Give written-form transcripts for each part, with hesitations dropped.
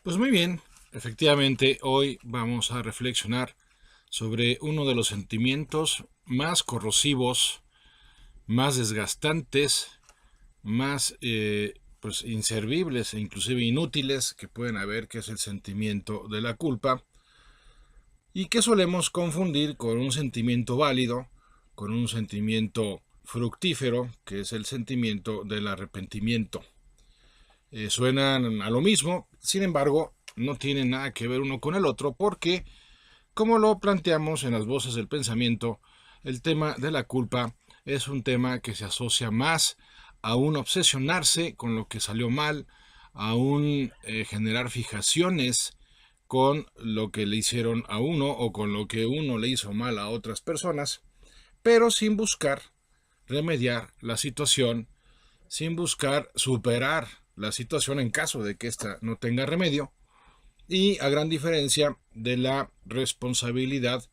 Pues muy bien, efectivamente hoy vamos a reflexionar sobre uno de los sentimientos más corrosivos, más desgastantes, más pues inservibles e inclusive inútiles que pueden haber, que es el sentimiento de la culpa, y que solemos confundir con un sentimiento válido, con un sentimiento fructífero, que es el sentimiento del arrepentimiento. Suenan a lo mismo, sin embargo, no tienen nada que ver uno con el otro porque, como lo planteamos en las voces del pensamiento, el tema de la culpa es un tema que se asocia más a un obsesionarse con lo que salió mal, a un generar fijaciones con lo que le hicieron a uno o con lo que uno le hizo mal a otras personas, pero sin buscar remediar la situación, sin buscar superar la situación en caso de que ésta no tenga remedio, y a gran diferencia de la responsabilidad,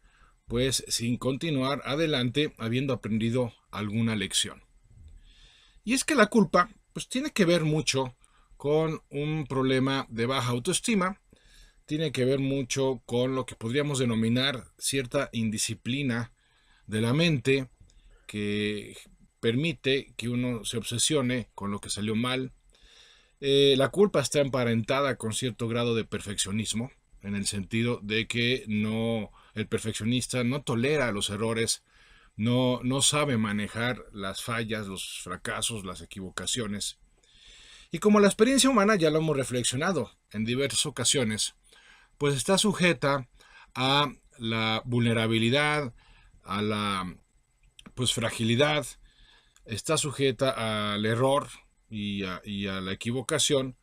pues sin continuar adelante habiendo aprendido alguna lección. Y es que la culpa pues tiene que ver mucho con un problema de baja autoestima, tiene que ver mucho con lo que podríamos denominar cierta indisciplina de la mente que permite que uno se obsesione con lo que salió mal. La culpa está emparentada con cierto grado de perfeccionismo, en el sentido de que el perfeccionista no tolera los errores, no sabe manejar las fallas, los fracasos, las equivocaciones. Y como la experiencia humana ya lo hemos reflexionado en diversas ocasiones, pues está sujeta a la vulnerabilidad, a la pues fragilidad, está sujeta al error y a la equivocación,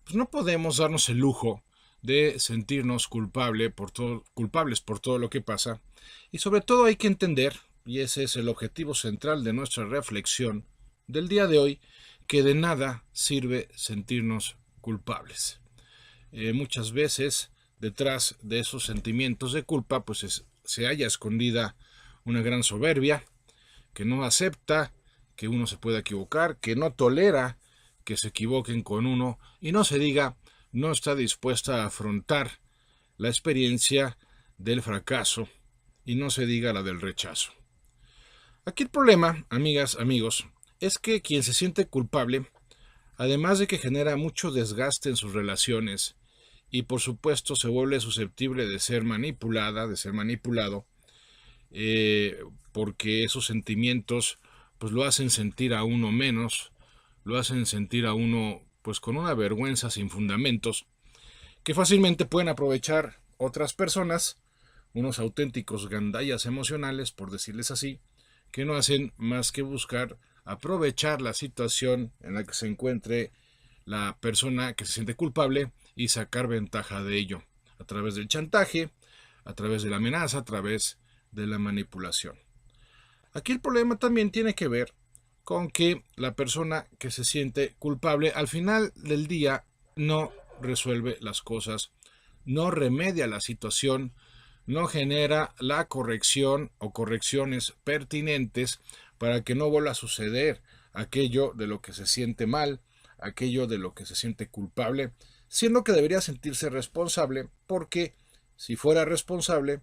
pues no podemos darnos el lujo de sentirnos culpables por todo lo que pasa. Y sobre todo hay que entender, y ese es el objetivo central de nuestra reflexión del día de hoy, que de nada sirve sentirnos culpables. Muchas veces detrás de esos sentimientos de culpa pues se halla escondida una gran soberbia que no acepta que uno se pueda equivocar, que no tolera que se equivoquen con uno y no se diga, no está dispuesta a afrontar la experiencia del fracaso y no se diga la del rechazo. Aquí el problema, amigas, amigos, es que quien se siente culpable, además de que genera mucho desgaste en sus relaciones y por supuesto se vuelve susceptible de ser manipulada, de ser manipulado, porque esos sentimientos pues lo hacen sentir a uno menos, lo hacen sentir a uno pues con una vergüenza sin fundamentos, que fácilmente pueden aprovechar otras personas, unos auténticos gandallas emocionales, por decirles así, que no hacen más que buscar aprovechar la situación en la que se encuentre la persona que se siente culpable y sacar ventaja de ello, a través del chantaje, a través de la amenaza, a través de la manipulación. Aquí el problema también tiene que ver con que la persona que se siente culpable al final del día no resuelve las cosas, no remedia la situación, no genera la corrección o correcciones pertinentes para que no vuelva a suceder aquello de lo que se siente mal, aquello de lo que se siente culpable, siendo que debería sentirse responsable porque si fuera responsable,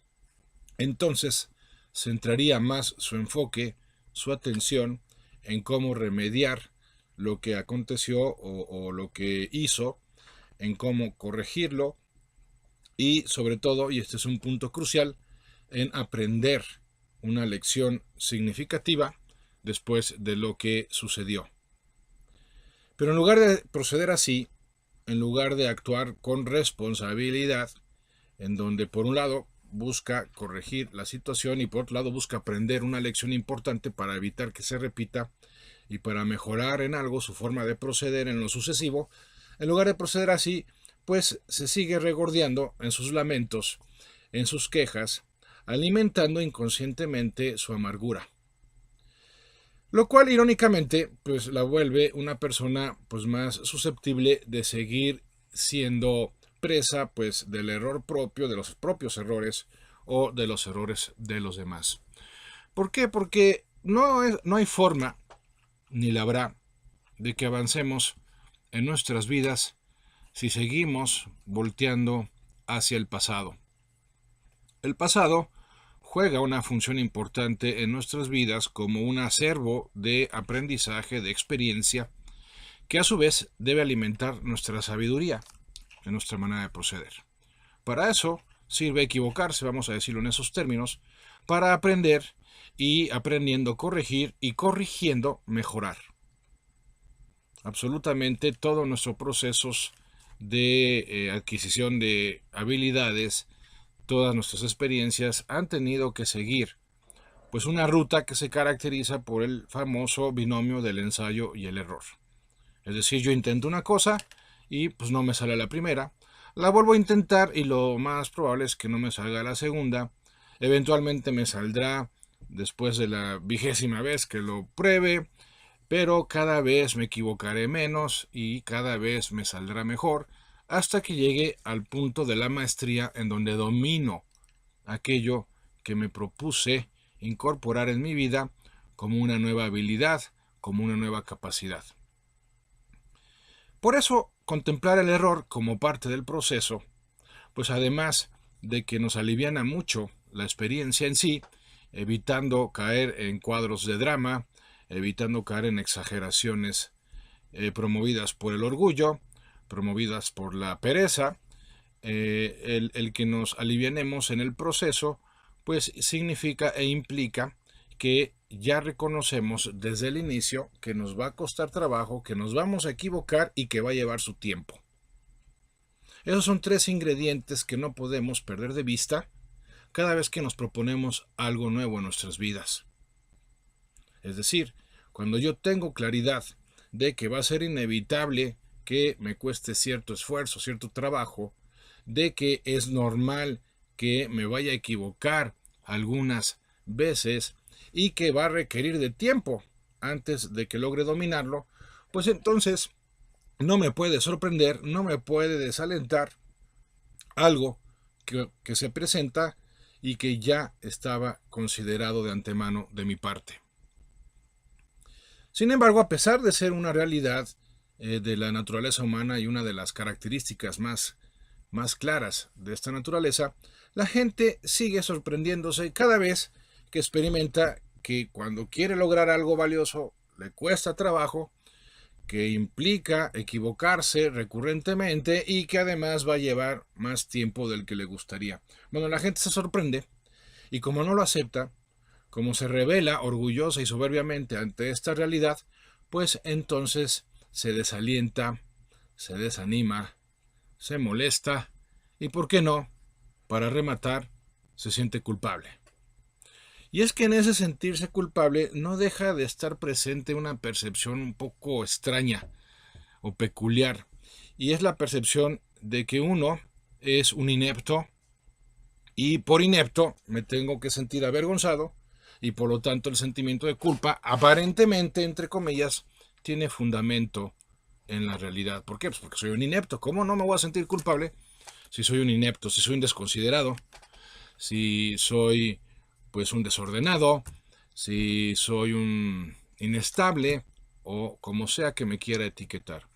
entonces centraría más su enfoque, su atención en cómo remediar lo que aconteció o lo que hizo, en cómo corregirlo y sobre todo, y este es un punto crucial, en aprender una lección significativa después de lo que sucedió. Pero en lugar de proceder así, en lugar de actuar con responsabilidad, en donde por un lado busca corregir la situación y por otro lado busca aprender una lección importante para evitar que se repita y para mejorar en algo su forma de proceder en lo sucesivo, en lugar de proceder así, pues se sigue regordeando en sus lamentos, en sus quejas, alimentando inconscientemente su amargura. Lo cual irónicamente pues la vuelve una persona pues más susceptible de seguir siendo presa pues del error propio, de los propios errores o de los errores de los demás. ¿Por qué? Porque no hay forma ni la habrá de que avancemos en nuestras vidas si seguimos volteando hacia el pasado. El pasado juega una función importante en nuestras vidas como un acervo de aprendizaje, de experiencia, que a su vez debe alimentar nuestra sabiduría en nuestra manera de proceder. Para eso sirve equivocarse, vamos a decirlo en esos términos, para aprender y aprendiendo corregir y corrigiendo mejorar. Absolutamente todos nuestros procesos de adquisición de habilidades, todas nuestras experiencias han tenido que seguir pues una ruta que se caracteriza por el famoso binomio del ensayo y el error. Es decir, yo intento una cosa y pues no me sale la primera, la vuelvo a intentar y lo más probable es que no me salga la segunda, eventualmente me saldrá después de la 20ª vez que lo pruebe, pero cada vez me equivocaré menos y cada vez me saldrá mejor hasta que llegue al punto de la maestría en donde domino aquello que me propuse incorporar en mi vida como una nueva habilidad, como una nueva capacidad. Por eso, contemplar el error como parte del proceso, pues además de que nos aliviana mucho la experiencia en sí, evitando caer en cuadros de drama, evitando caer en exageraciones promovidas por el orgullo, promovidas por la pereza, el que nos alivianemos en el proceso, pues significa e implica que ya reconocemos desde el inicio que nos va a costar trabajo, que nos vamos a equivocar y que va a llevar su tiempo. Esos son 3 ingredientes que no podemos perder de vista cada vez que nos proponemos algo nuevo en nuestras vidas. Es decir, cuando yo tengo claridad de que va a ser inevitable que me cueste cierto esfuerzo, cierto trabajo, de que es normal que me vaya a equivocar algunas veces y que va a requerir de tiempo antes de que logre dominarlo, pues entonces no me puede sorprender, no me puede desalentar algo que se presenta y que ya estaba considerado de antemano de mi parte. Sin embargo, a pesar de ser una realidad de la naturaleza humana y una de las características más claras de esta naturaleza, la gente sigue sorprendiéndose cada vez que experimenta que cuando quiere lograr algo valioso le cuesta trabajo, que implica equivocarse recurrentemente y que además va a llevar más tiempo del que le gustaría. Bueno, la gente se sorprende y como no lo acepta, como se revela orgullosa y soberbiamente ante esta realidad, pues entonces se desalienta, se desanima, se molesta y, ¿por qué no?, para rematar, se siente culpable. Y es que en ese sentirse culpable no deja de estar presente una percepción un poco extraña o peculiar, y es la percepción de que uno es un inepto y por inepto me tengo que sentir avergonzado y por lo tanto el sentimiento de culpa aparentemente, entre comillas, tiene fundamento en la realidad. ¿Por qué? Pues porque soy un inepto. ¿Cómo no me voy a sentir culpable si soy un inepto, si soy un desconsiderado, si soy pues un desordenado, si soy un inestable o como sea que me quiera etiquetar?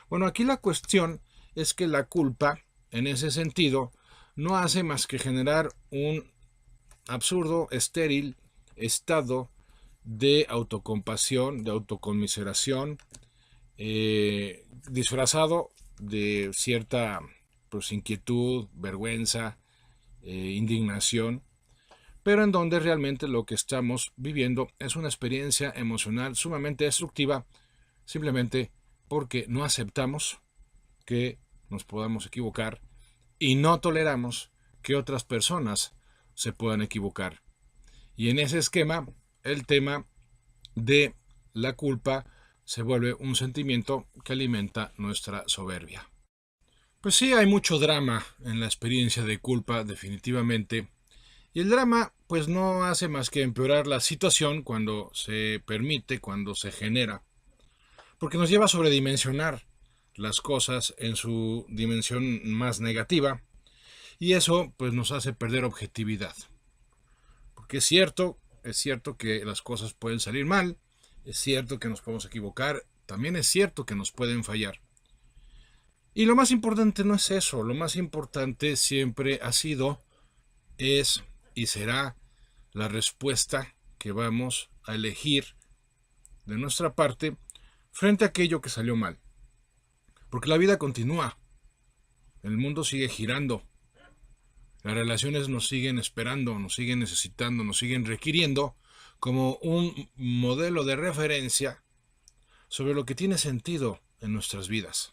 Bueno, aquí la cuestión es que la culpa, en ese sentido, no hace más que generar un absurdo, estéril estado de autocompasión, de autoconmiseración, disfrazado de cierta pues, inquietud, vergüenza, indignación, pero en donde realmente lo que estamos viviendo es una experiencia emocional sumamente destructiva, simplemente porque no aceptamos que nos podamos equivocar y no toleramos que otras personas se puedan equivocar. Y en ese esquema, el tema de la culpa se vuelve un sentimiento que alimenta nuestra soberbia. Pues sí, hay mucho drama en la experiencia de culpa, definitivamente. Y el drama, pues no hace más que empeorar la situación cuando se permite, cuando se genera. Porque nos lleva a sobredimensionar las cosas en su dimensión más negativa. Y eso, pues nos hace perder objetividad. Porque es cierto que las cosas pueden salir mal Es cierto que nos podemos equivocar, también es cierto que nos pueden fallar. Y lo más importante no es eso, lo más importante siempre ha sido, es y será la respuesta que vamos a elegir de nuestra parte frente a aquello que salió mal. Porque la vida continúa, el mundo sigue girando, las relaciones nos siguen esperando, nos siguen necesitando, nos siguen requiriendo como un modelo de referencia sobre lo que tiene sentido en nuestras vidas.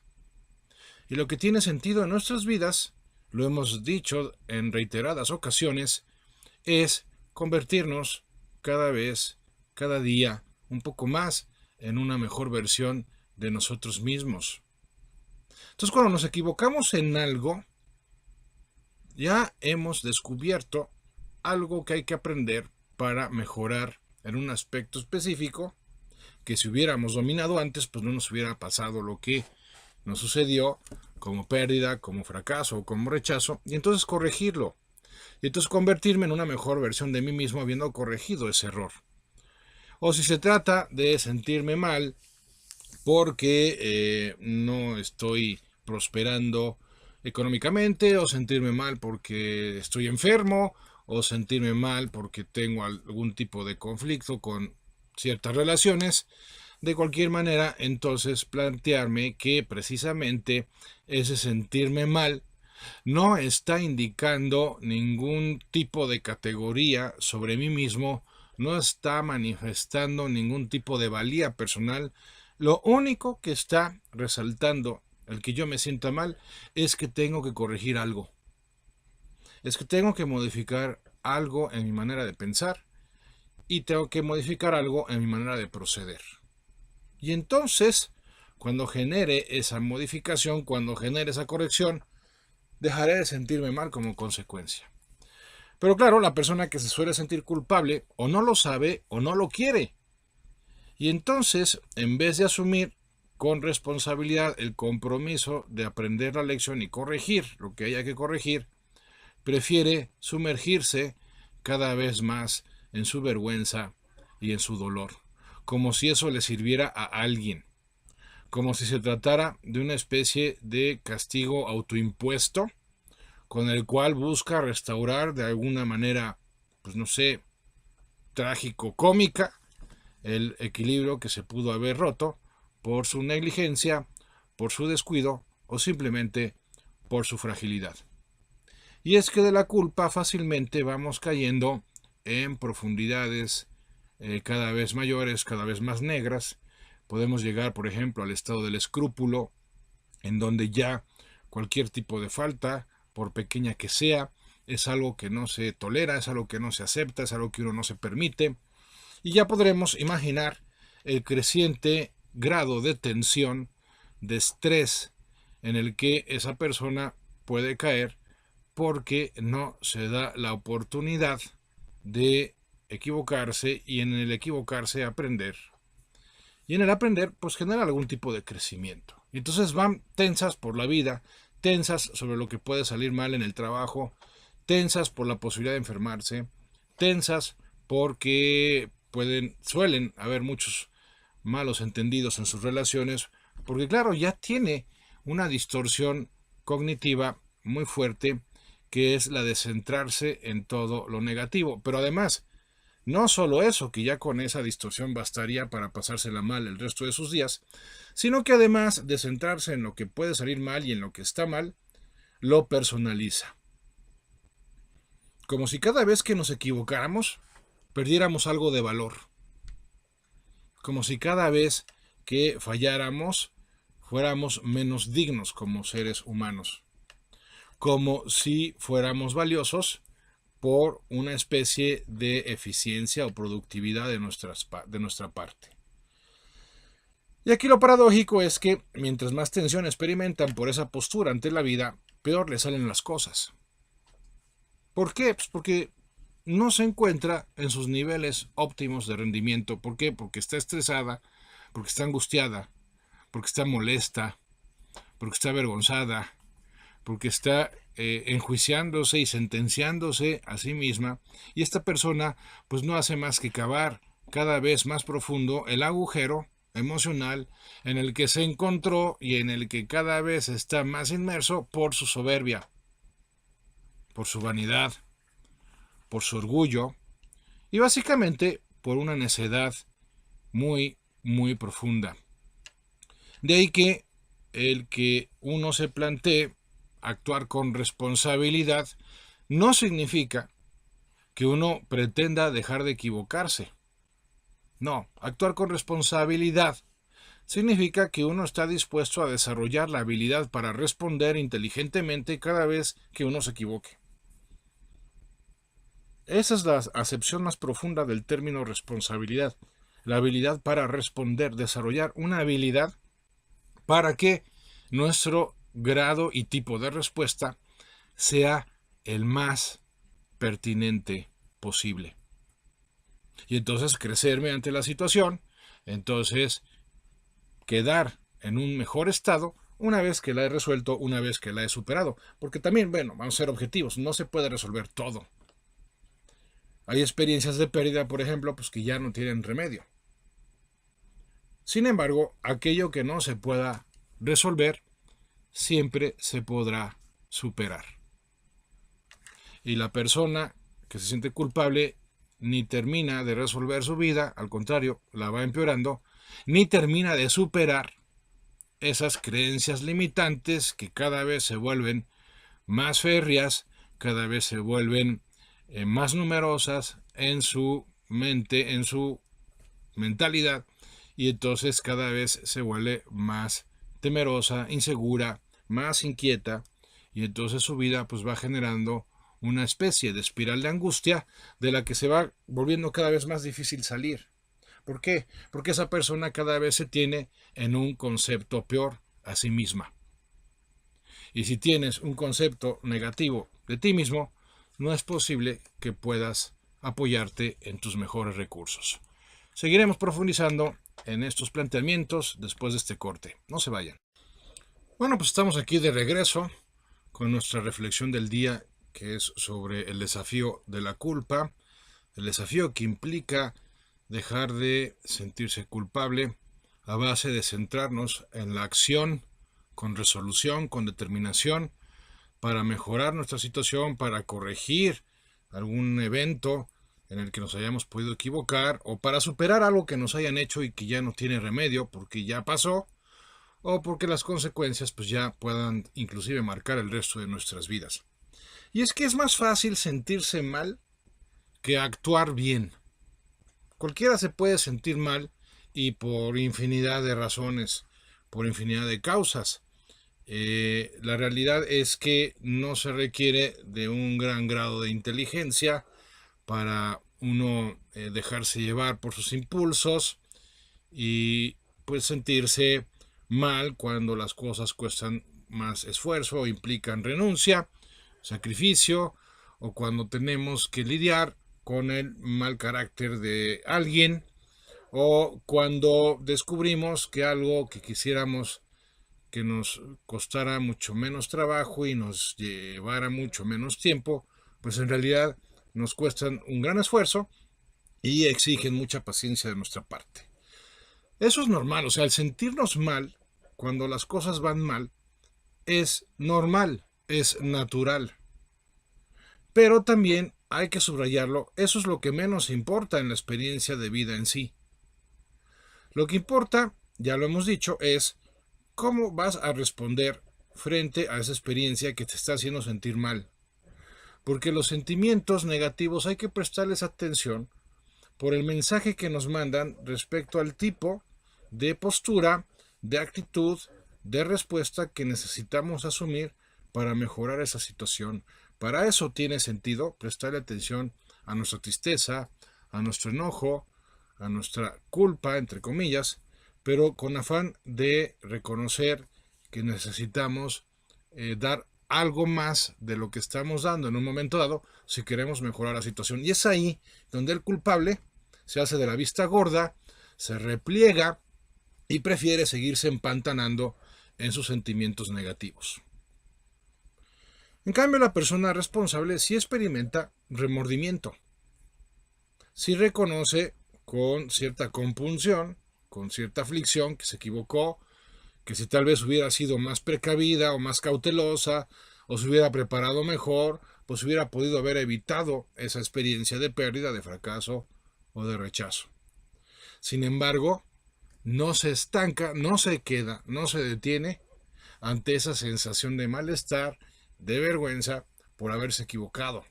Y lo que tiene sentido en nuestras vidas, lo hemos dicho en reiteradas ocasiones, es convertirnos cada vez, cada día, un poco más en una mejor versión de nosotros mismos. Entonces, cuando nos equivocamos en algo, ya hemos descubierto algo que hay que aprender para mejorar en un aspecto específico, que si hubiéramos dominado antes, pues no nos hubiera pasado lo que nos sucedió como pérdida, como fracaso o como rechazo, y entonces corregirlo. Y entonces convertirme en una mejor versión de mí mismo habiendo corregido ese error. O si se trata de sentirme mal porque no estoy prosperando económicamente, o sentirme mal porque estoy enfermo, o sentirme mal porque tengo algún tipo de conflicto con ciertas relaciones. De cualquier manera, entonces plantearme que precisamente ese sentirme mal no está indicando ningún tipo de categoría sobre mí mismo, no está manifestando ningún tipo de valía personal. Lo único que está resaltando el que yo me sienta mal es que tengo que corregir algo. Es que tengo que modificar algo en mi manera de pensar y tengo que modificar algo en mi manera de proceder. Y entonces, cuando genere esa modificación, cuando genere esa corrección, dejaré de sentirme mal como consecuencia. Pero claro, la persona que se suele sentir culpable o no lo sabe o no lo quiere. Y entonces, en vez de asumir con responsabilidad el compromiso de aprender la lección y corregir lo que haya que corregir, prefiere sumergirse cada vez más en su vergüenza y en su dolor, como si eso le sirviera a alguien, como si se tratara de una especie de castigo autoimpuesto, con el cual busca restaurar de alguna manera, pues no sé, trágico, cómica, el equilibrio que se pudo haber roto por su negligencia, por su descuido o simplemente por su fragilidad. Y es que de la culpa fácilmente vamos cayendo en profundidades cada vez mayores, cada vez más negras. Podemos llegar, por ejemplo, al estado del escrúpulo, en donde ya cualquier tipo de falta, por pequeña que sea, es algo que no se tolera, es algo que no se acepta, es algo que uno no se permite. Y ya podremos imaginar el creciente grado de tensión, de estrés en el que esa persona puede caer porque no se da la oportunidad de equivocarse y en el equivocarse aprender. Y en el aprender pues genera algún tipo de crecimiento. Y entonces van tensas por la vida, tensas sobre lo que puede salir mal en el trabajo, tensas por la posibilidad de enfermarse, tensas porque suelen haber muchos malos entendidos en sus relaciones, porque claro, ya tiene una distorsión cognitiva muy fuerte, que es la de centrarse en todo lo negativo. Pero además, no solo eso, que ya con esa distorsión bastaría para pasársela mal el resto de sus días, sino que además de centrarse en lo que puede salir mal y en lo que está mal, lo personaliza. Como si cada vez que nos equivocáramos, perdiéramos algo de valor. Como si cada vez que falláramos, fuéramos menos dignos como seres humanos. Como si fuéramos valiosos por una especie de eficiencia o productividad de nuestra parte. Y aquí lo paradójico es que mientras más tensión experimentan por esa postura ante la vida, peor les salen las cosas. ¿Por qué? Pues porque no se encuentra en sus niveles óptimos de rendimiento. ¿Por qué? Porque está estresada, porque está angustiada, porque está molesta, porque está avergonzada, porque está enjuiciándose y sentenciándose a sí misma, y esta persona pues no hace más que cavar cada vez más profundo el agujero emocional en el que se encontró y en el que cada vez está más inmerso por su soberbia, por su vanidad, por su orgullo y básicamente por una necedad muy, muy profunda. De ahí que el que uno se plantee actuar con responsabilidad no significa que uno pretenda dejar de equivocarse. No, actuar con responsabilidad significa que uno está dispuesto a desarrollar la habilidad para responder inteligentemente cada vez que uno se equivoque. Esa es la acepción más profunda del término responsabilidad. La habilidad para responder, desarrollar una habilidad para que nuestro grado y tipo de respuesta sea el más pertinente posible. Y entonces crecer mediante la situación, entonces quedar en un mejor estado una vez que la he resuelto, una vez que la he superado. Porque también, bueno, vamos a ser objetivos, no se puede resolver todo. Hay experiencias de pérdida, por ejemplo, pues que ya no tienen remedio. Sin embargo, aquello que no se pueda resolver, siempre se podrá superar. Y la persona que se siente culpable ni termina de resolver su vida, al contrario, la va empeorando, ni termina de superar esas creencias limitantes que cada vez se vuelven más férreas, cada vez se vuelven más numerosas en su mente, en su mentalidad, y entonces cada vez se vuelve más temerosa, insegura, más inquieta, y entonces su vida pues va generando una especie de espiral de angustia de la que se va volviendo cada vez más difícil salir. ¿Por qué? Porque esa persona cada vez se tiene en un concepto peor a sí misma. Y si tienes un concepto negativo de ti mismo, no es posible que puedas apoyarte en tus mejores recursos. Seguiremos profundizando en estos planteamientos después de este corte. No se vayan. Bueno, pues estamos aquí de regreso con nuestra reflexión del día, que es sobre el desafío de la culpa, el desafío que implica dejar de sentirse culpable a base de centrarnos en la acción con resolución, con determinación, para mejorar nuestra situación, para corregir algún evento en el que nos hayamos podido equivocar o para superar algo que nos hayan hecho y que ya no tiene remedio porque ya pasó o porque las consecuencias pues ya puedan inclusive marcar el resto de nuestras vidas. Y es que es más fácil sentirse mal que actuar bien. Cualquiera se puede sentir mal y por infinidad de razones, por infinidad de causas. La realidad es que no se requiere de un gran grado de inteligencia para uno dejarse llevar por sus impulsos y pues sentirse mal cuando las cosas cuestan más esfuerzo o implican renuncia, sacrificio, o cuando tenemos que lidiar con el mal carácter de alguien, o cuando descubrimos que algo que quisiéramos que nos costara mucho menos trabajo y nos llevara mucho menos tiempo, pues en realidad nos cuestan un gran esfuerzo y exigen mucha paciencia de nuestra parte. Eso es normal, o sea, el sentirnos mal cuando las cosas van mal es normal, es natural. Pero también hay que subrayarlo, eso es lo que menos importa en la experiencia de vida en sí. Lo que importa, ya lo hemos dicho, es cómo vas a responder frente a esa experiencia que te está haciendo sentir mal. Porque los sentimientos negativos hay que prestarles atención por el mensaje que nos mandan respecto al tipo de postura, de actitud, de respuesta que necesitamos asumir para mejorar esa situación. Para eso tiene sentido prestarle atención a nuestra tristeza, a nuestro enojo, a nuestra culpa, entre comillas, pero con afán de reconocer que necesitamos dar algo más de lo que estamos dando en un momento dado si queremos mejorar la situación. Y es ahí donde el culpable se hace de la vista gorda, se repliega y prefiere seguirse empantanando en sus sentimientos negativos. En cambio, la persona responsable sí experimenta remordimiento, sí reconoce con cierta compunción, con cierta aflicción, que se equivocó, que si tal vez hubiera sido más precavida o más cautelosa, o se hubiera preparado mejor, pues hubiera podido haber evitado esa experiencia de pérdida, de fracaso o de rechazo. Sin embargo, no se estanca, no se queda, no se detiene ante esa sensación de malestar, de vergüenza por haberse equivocado,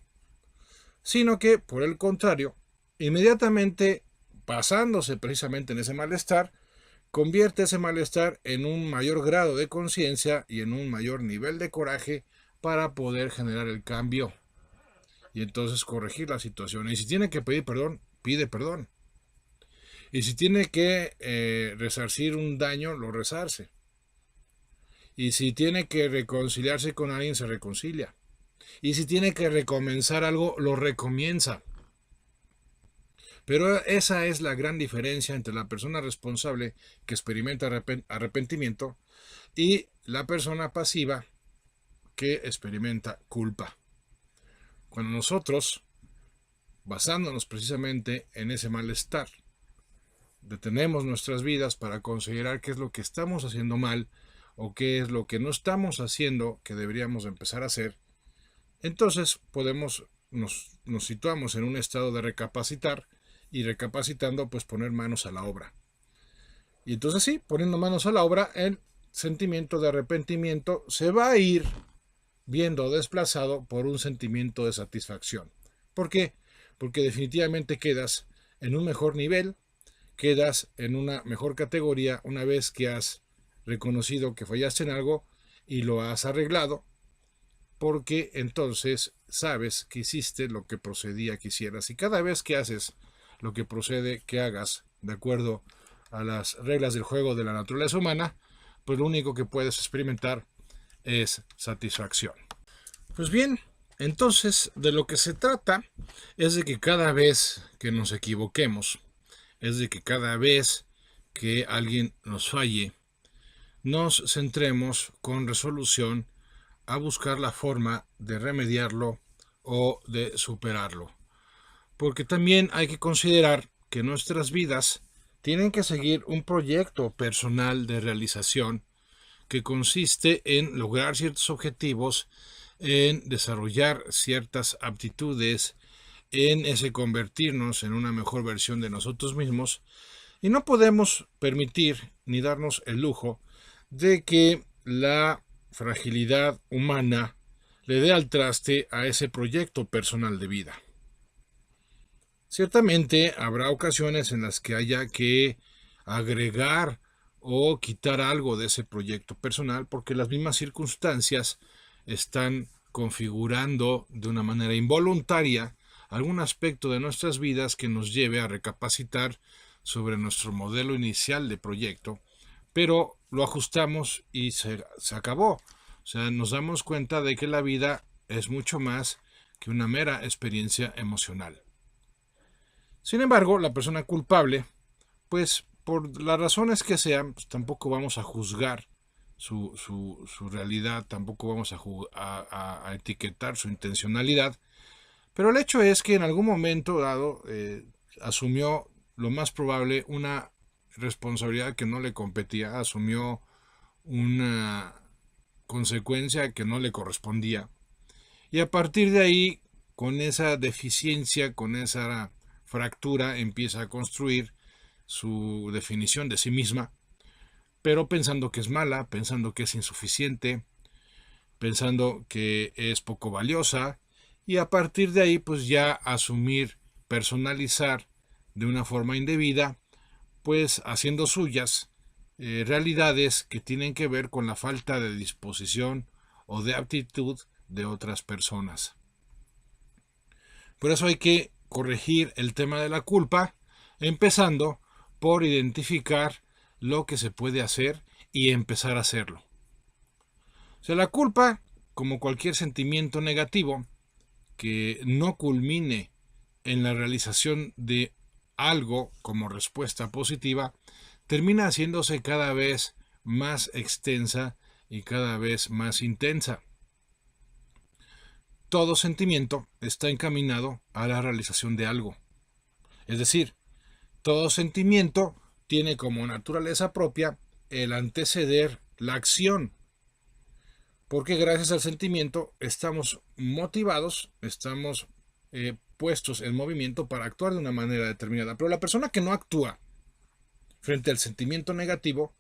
sino que, por el contrario, inmediatamente basándose precisamente en ese malestar, convierte ese malestar en un mayor grado de conciencia y en un mayor nivel de coraje para poder generar el cambio y entonces corregir la situación. Y si tiene que pedir perdón, pide perdón. Y si tiene que resarcir un daño, lo resarce. Y si tiene que reconciliarse con alguien, se reconcilia. Y si tiene que recomenzar algo, lo recomienza. Pero esa es la gran diferencia entre la persona responsable que experimenta arrepentimiento y la persona pasiva que experimenta culpa. Cuando nosotros, basándonos precisamente en ese malestar, detenemos nuestras vidas para considerar qué es lo que estamos haciendo mal o qué es lo que no estamos haciendo que deberíamos empezar a hacer, entonces nos situamos en un estado de recapacitar y recapacitando pues poner manos a la obra. Y entonces sí, poniendo manos a la obra, el sentimiento de arrepentimiento se va a ir viendo desplazado por un sentimiento de satisfacción. ¿Por qué? Porque definitivamente quedas en un mejor nivel, quedas en una mejor categoría una vez que has reconocido que fallaste en algo y lo has arreglado, porque entonces sabes que hiciste lo que procedía que hicieras. Y cada vez que haces lo que procede que hagas de acuerdo a las reglas del juego de la naturaleza humana, pues lo único que puedes experimentar es satisfacción. Pues bien, entonces de lo que se trata es de que cada vez que nos equivoquemos, es de que cada vez que alguien nos falle, nos centremos con resolución a buscar la forma de remediarlo o de superarlo. Porque también hay que considerar que nuestras vidas tienen que seguir un proyecto personal de realización que consiste en lograr ciertos objetivos, en desarrollar ciertas aptitudes, en ese convertirnos en una mejor versión de nosotros mismos, y no podemos permitir ni darnos el lujo de que la fragilidad humana le dé al traste a ese proyecto personal de vida. Ciertamente habrá ocasiones en las que haya que agregar o quitar algo de ese proyecto personal porque las mismas circunstancias están configurando de una manera involuntaria algún aspecto de nuestras vidas que nos lleve a recapacitar sobre nuestro modelo inicial de proyecto, pero lo ajustamos y se acabó. O sea, nos damos cuenta de que la vida es mucho más que una mera experiencia emocional. Sin embargo, la persona culpable, pues por las razones que sean, pues, tampoco vamos a juzgar su realidad, tampoco vamos a etiquetar su intencionalidad, pero el hecho es que en algún momento dado asumió lo más probable una responsabilidad que no le competía, asumió una consecuencia que no le correspondía, y a partir de ahí, con esa deficiencia, con esa fractura, empieza a construir su definición de sí misma, pero pensando que es mala, pensando que es insuficiente, pensando que es poco valiosa, y a partir de ahí pues ya asumir, personalizar de una forma indebida, pues haciendo suyas realidades que tienen que ver con la falta de disposición o de aptitud de otras personas. Por eso hay que corregir el tema de la culpa, empezando por identificar lo que se puede hacer y empezar a hacerlo. O sea, la culpa, como cualquier sentimiento negativo que no culmine en la realización de algo como respuesta positiva, termina haciéndose cada vez más extensa y cada vez más intensa. Todo sentimiento está encaminado a la realización de algo. Es decir, Todo sentimiento tiene como naturaleza propia el anteceder la acción, porque gracias al sentimiento estamos motivados, estamos puestos en movimiento para actuar de una manera determinada. Pero la persona que no actúa frente al sentimiento negativo,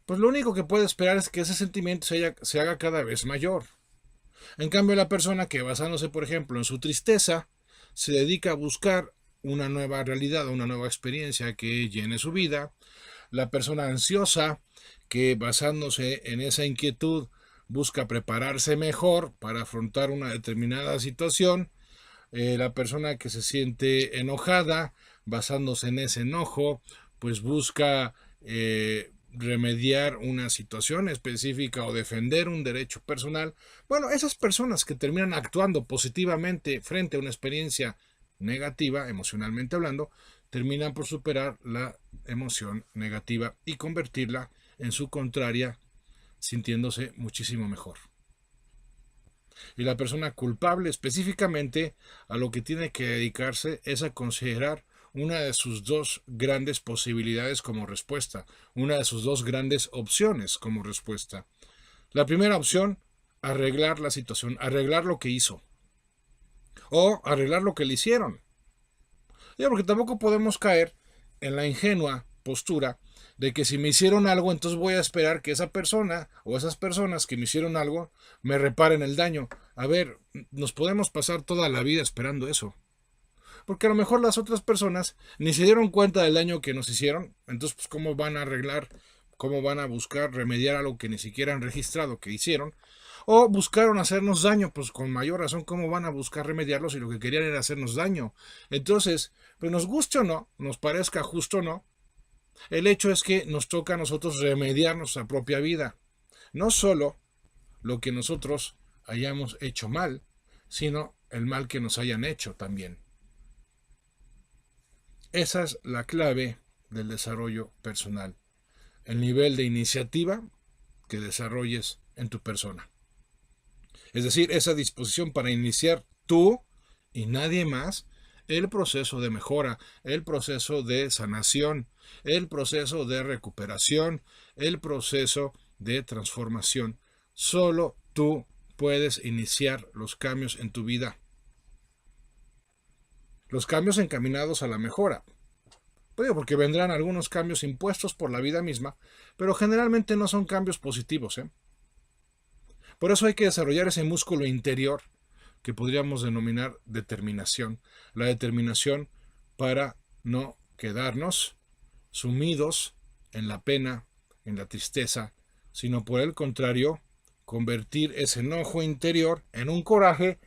pues lo único que puede esperar es que ese sentimiento se haga cada vez mayor. En cambio, la persona que, basándose, por ejemplo, en su tristeza, se dedica a buscar una nueva realidad, una nueva experiencia que llene su vida. La persona ansiosa, que basándose en esa inquietud, busca prepararse mejor para afrontar una determinada situación. La persona que se siente enojada, basándose en ese enojo, pues busca remediar una situación específica o defender un derecho personal. Bueno, esas personas que terminan actuando positivamente frente a una experiencia negativa, emocionalmente hablando, terminan por superar la emoción negativa y convertirla en su contraria, sintiéndose muchísimo mejor. Y la persona culpable específicamente a lo que tiene que dedicarse es a considerar una de sus dos grandes posibilidades como respuesta, una de sus dos grandes opciones como respuesta. La primera opción, arreglar la situación, arreglar lo que hizo o arreglar lo que le hicieron. Ya, porque tampoco podemos caer en la ingenua postura de que si me hicieron algo, entonces voy a esperar que esa persona o esas personas que me hicieron algo me reparen el daño. A ver, nos podemos pasar toda la vida esperando eso. Porque a lo mejor las otras personas ni se dieron cuenta del daño que nos hicieron, entonces pues cómo van a arreglar, cómo van a buscar remediar algo que ni siquiera han registrado que hicieron, o buscaron hacernos daño, pues con mayor razón cómo van a buscar remediarlo si lo que querían era hacernos daño. Entonces, pues nos guste o no, nos parezca justo o no, el hecho es que nos toca a nosotros remediar nuestra propia vida. No solo lo que nosotros hayamos hecho mal, sino el mal que nos hayan hecho también. Esa es la clave del desarrollo personal. El nivel de iniciativa que desarrolles en tu persona. Es decir, esa disposición para iniciar tú y nadie más el proceso de mejora, el proceso de sanación, el proceso de recuperación, el proceso de transformación. Solo tú puedes iniciar los cambios en tu vida. Los cambios encaminados a la mejora. Porque vendrán algunos cambios impuestos por la vida misma, pero generalmente no son cambios positivos. Por eso hay que desarrollar ese músculo interior que podríamos denominar determinación. La determinación para no quedarnos sumidos en la pena, en la tristeza, sino por el contrario, convertir ese enojo interior en un coraje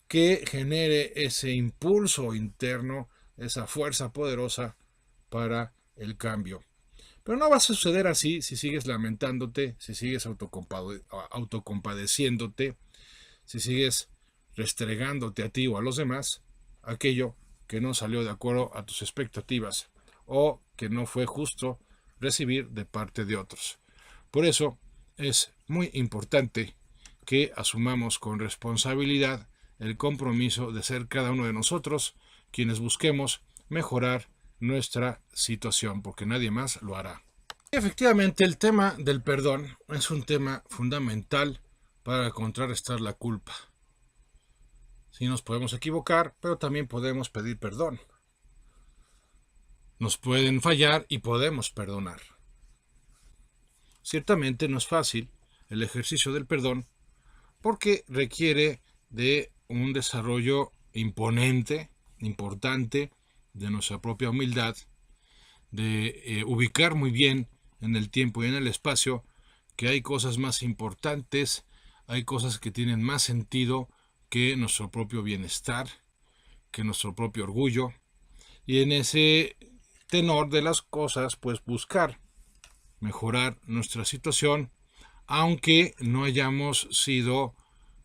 que genere ese impulso interno, esa fuerza poderosa para el cambio. Pero no va a suceder así si sigues lamentándote, si sigues autocompadeciéndote, si sigues restregándote a ti o a los demás aquello que no salió de acuerdo a tus expectativas o que no fue justo recibir de parte de otros. Por eso es muy importante que asumamos con responsabilidad el compromiso de ser cada uno de nosotros quienes busquemos mejorar nuestra situación, porque nadie más lo hará. Y efectivamente, el tema del perdón es un tema fundamental para contrarrestar la culpa. Sí, nos podemos equivocar, pero también podemos pedir perdón. Nos pueden fallar y podemos perdonar. Ciertamente no es fácil el ejercicio del perdón porque requiere de un desarrollo imponente, importante, de nuestra propia humildad, de ubicar muy bien en el tiempo y en el espacio que hay cosas más importantes, hay cosas que tienen más sentido que nuestro propio bienestar, que nuestro propio orgullo, y en ese tenor de las cosas, pues buscar mejorar nuestra situación, aunque no hayamos sido,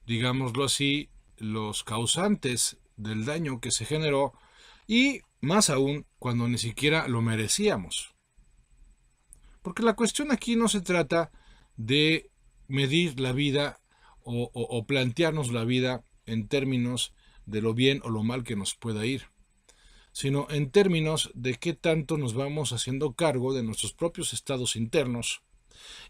digámoslo así, los causantes del daño que se generó, y más aún cuando ni siquiera lo merecíamos. Porque la cuestión aquí no se trata de medir la vida o plantearnos la vida en términos de lo bien o lo mal que nos pueda ir, sino en términos de qué tanto nos vamos haciendo cargo de nuestros propios estados internos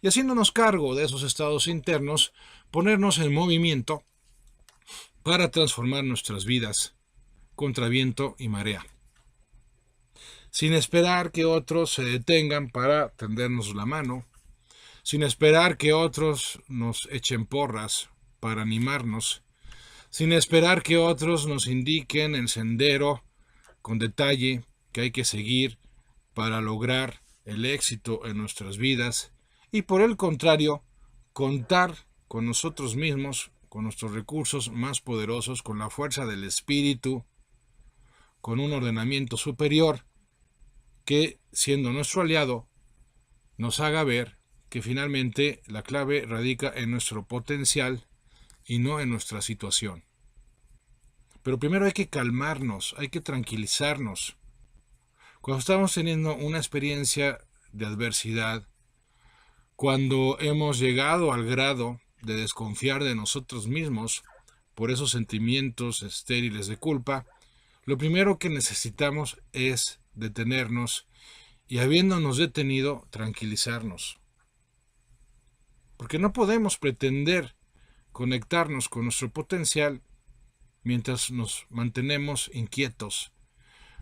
y, haciéndonos cargo de esos estados internos, ponernos en movimiento para transformar nuestras vidas contra viento y marea, sin esperar que otros se detengan para tendernos la mano, sin esperar que otros nos echen porras para animarnos, sin esperar que otros nos indiquen el sendero con detalle que hay que seguir para lograr el éxito en nuestras vidas, y por el contrario, contar con nosotros mismos, con nuestros recursos más poderosos, con la fuerza del espíritu, con un ordenamiento superior que, siendo nuestro aliado, nos haga ver que finalmente la clave radica en nuestro potencial y no en nuestra situación. Pero primero hay que calmarnos, hay que tranquilizarnos. Cuando estamos teniendo una experiencia de adversidad, cuando hemos llegado al grado de desconfiar de nosotros mismos por esos sentimientos estériles de culpa, lo primero que necesitamos es detenernos y, habiéndonos detenido, tranquilizarnos. Porque no podemos pretender conectarnos con nuestro potencial mientras nos mantenemos inquietos,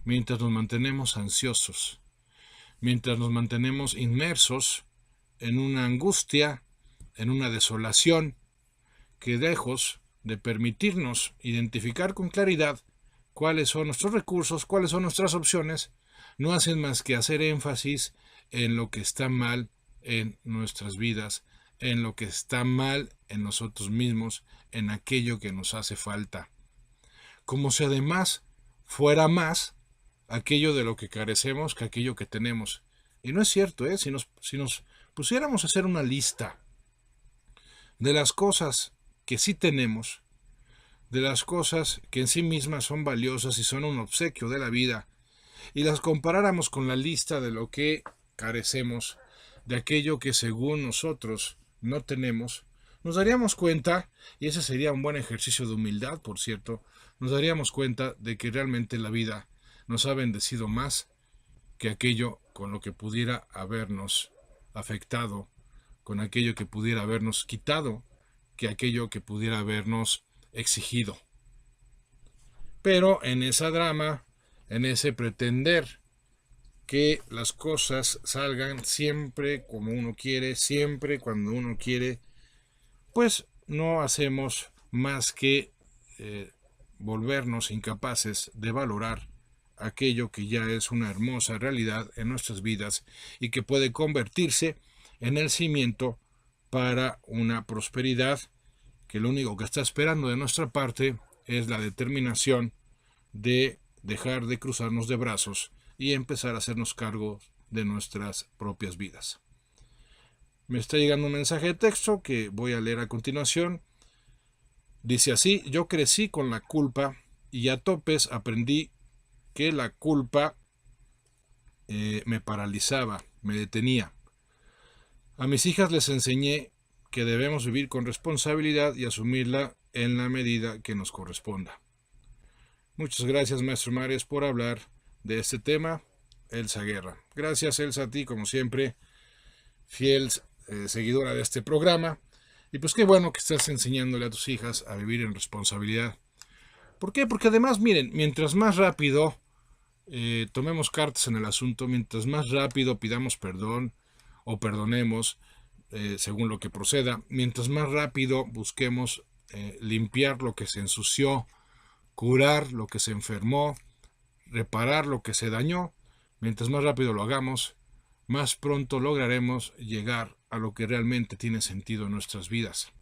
mientras nos mantenemos ansiosos, mientras nos mantenemos inmersos en una angustia, en una desolación, que lejos de permitirnos identificar con claridad cuáles son nuestros recursos, cuáles son nuestras opciones, no hacen más que hacer énfasis en lo que está mal en nuestras vidas, en lo que está mal en nosotros mismos, en aquello que nos hace falta. Como si además fuera más aquello de lo que carecemos que aquello que tenemos. Y no es cierto, ¿eh? Si nos pusiéramos a hacer una lista de las cosas que sí tenemos, de las cosas que en sí mismas son valiosas y son un obsequio de la vida, y las comparáramos con la lista de lo que carecemos, de aquello que según nosotros no tenemos, nos daríamos cuenta, y ese sería un buen ejercicio de humildad, por cierto, nos daríamos cuenta de que realmente la vida nos ha bendecido más que aquello con lo que pudiera habernos afectado, con aquello que pudiera habernos quitado, que aquello que pudiera habernos exigido. Pero en esa drama, en ese pretender que las cosas salgan siempre como uno quiere, siempre cuando uno quiere, pues no hacemos más que volvernos incapaces de valorar aquello que ya es una hermosa realidad en nuestras vidas y que puede convertirse en el cimiento para una prosperidad que lo único que está esperando de nuestra parte es la determinación de dejar de cruzarnos de brazos y empezar a hacernos cargo de nuestras propias vidas. Me está llegando un mensaje de texto que voy a leer a continuación. Dice así: yo crecí con la culpa y a topes aprendí que la culpa me paralizaba, me detenía. A mis hijas les enseñé que debemos vivir con responsabilidad y asumirla en la medida que nos corresponda. Muchas gracias, maestro Mares, por hablar de este tema. Elsa Guerra. Gracias, Elsa, a ti, como siempre, fiel seguidora de este programa. Y pues qué bueno que estás enseñándole a tus hijas a vivir en responsabilidad. ¿Por qué? Porque además, miren, mientras más rápido tomemos cartas en el asunto, mientras más rápido pidamos perdón o perdonemos, según lo que proceda, mientras más rápido busquemos limpiar lo que se ensució, curar lo que se enfermó, reparar lo que se dañó, mientras más rápido lo hagamos, más pronto lograremos llegar a lo que realmente tiene sentido en nuestras vidas.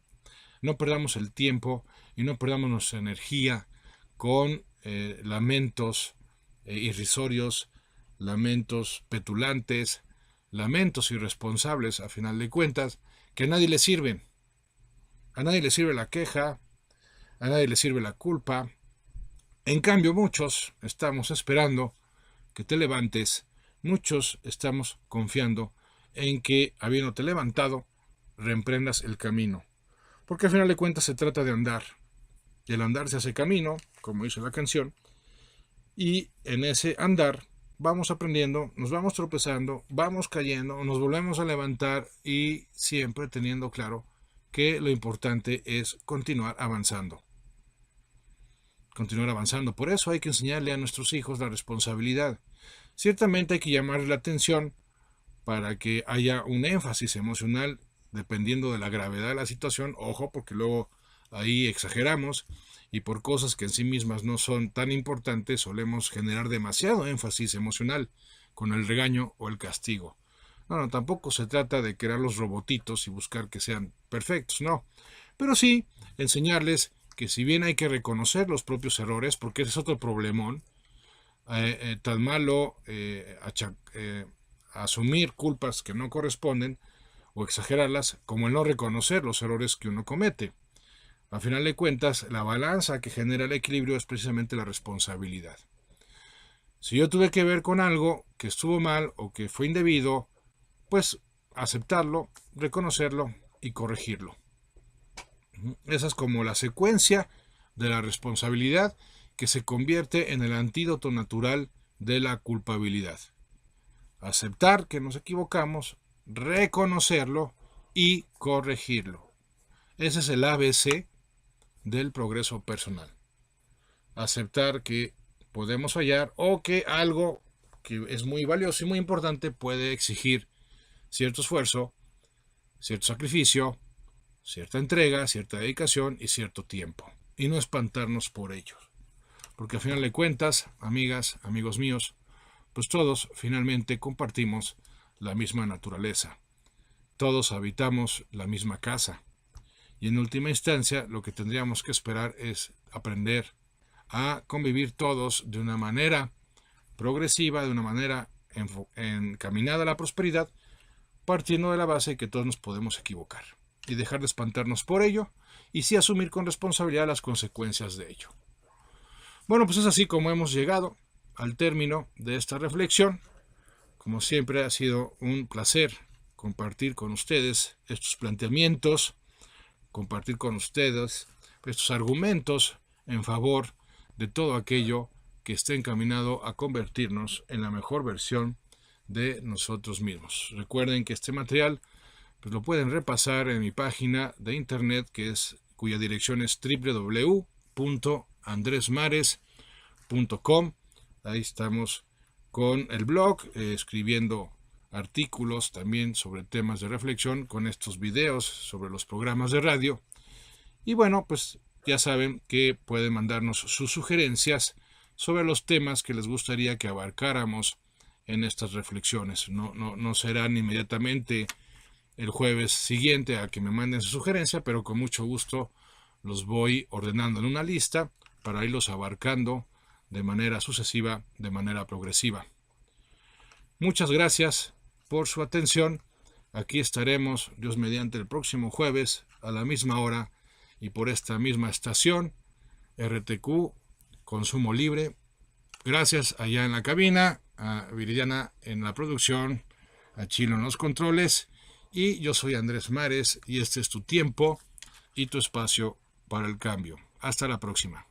No perdamos el tiempo y no perdamos nuestra energía con lamentos irrisorios, lamentos petulantes, lamentos irresponsables, a final de cuentas, que a nadie le sirven. A nadie le sirve la queja, a nadie le sirve la culpa. En cambio, muchos estamos esperando que te levantes, muchos estamos confiando en que, habiéndote levantado, reemprendas el camino. Porque al final de cuentas se trata de andar. Y el andar se hace camino, como dice la canción, Y en ese andar vamos aprendiendo, nos vamos tropezando, vamos cayendo, nos volvemos a levantar y siempre teniendo claro que lo importante es continuar avanzando. Continuar avanzando. Por eso hay que enseñarle a nuestros hijos la responsabilidad. Ciertamente hay que llamarle la atención para que haya un énfasis emocional dependiendo de la gravedad de la situación. Ojo, porque luego ahí exageramos y por cosas que en sí mismas no son tan importantes solemos generar demasiado énfasis emocional con el regaño o el castigo. No, tampoco se trata de crear los robotitos y buscar que sean perfectos, no. Pero sí enseñarles que si bien hay que reconocer los propios errores, porque ese es otro problemón, tan malo asumir culpas que no corresponden o exagerarlas, como el no reconocer los errores que uno comete. Al final de cuentas, la balanza que genera el equilibrio es precisamente la responsabilidad. Si yo tuve que ver con algo que estuvo mal o que fue indebido, pues aceptarlo, reconocerlo y corregirlo. Esa es como la secuencia de la responsabilidad que se convierte en el antídoto natural de la culpabilidad. Aceptar que nos equivocamos, reconocerlo y corregirlo. Ese es el ABC del progreso personal. Aceptar que podemos fallar o que algo que es muy valioso y muy importante puede exigir cierto esfuerzo, cierto sacrificio, cierta entrega, cierta dedicación y cierto tiempo. Y no espantarnos por ello. Porque al final de cuentas, amigas, amigos míos, pues todos finalmente compartimos la misma naturaleza. Todos habitamos la misma casa. Y en última instancia, lo que tendríamos que esperar es aprender a convivir todos de una manera progresiva, de una manera encaminada a la prosperidad, partiendo de la base de que todos nos podemos equivocar y dejar de espantarnos por ello y sí asumir con responsabilidad las consecuencias de ello. Bueno, pues es así como hemos llegado al término de esta reflexión. Como siempre ha sido un placer compartir con ustedes estos planteamientos, compartir con ustedes estos argumentos en favor de todo aquello que esté encaminado a convertirnos en la mejor versión de nosotros mismos. Recuerden que este material pues lo pueden repasar en mi página de internet, cuya dirección es www.andresmares.com. Ahí estamos con el blog, escribiendo artículos también sobre temas de reflexión, con estos videos sobre los programas de radio. Y bueno, pues ya saben que pueden mandarnos sus sugerencias sobre los temas que les gustaría que abarcáramos en estas reflexiones. No serán inmediatamente el jueves siguiente a que me manden su sugerencia, pero con mucho gusto los voy ordenando en una lista para irlos abarcando de manera sucesiva, de manera progresiva. Muchas gracias por su atención. Aquí estaremos, Dios mediante, el próximo jueves a la misma hora y por esta misma estación, RTQ, Consumo Libre. Gracias allá en la cabina, a Viridiana en la producción, a Chilo en los controles. Y yo soy Andrés Mares y este es tu tiempo y tu espacio para el cambio. Hasta la próxima.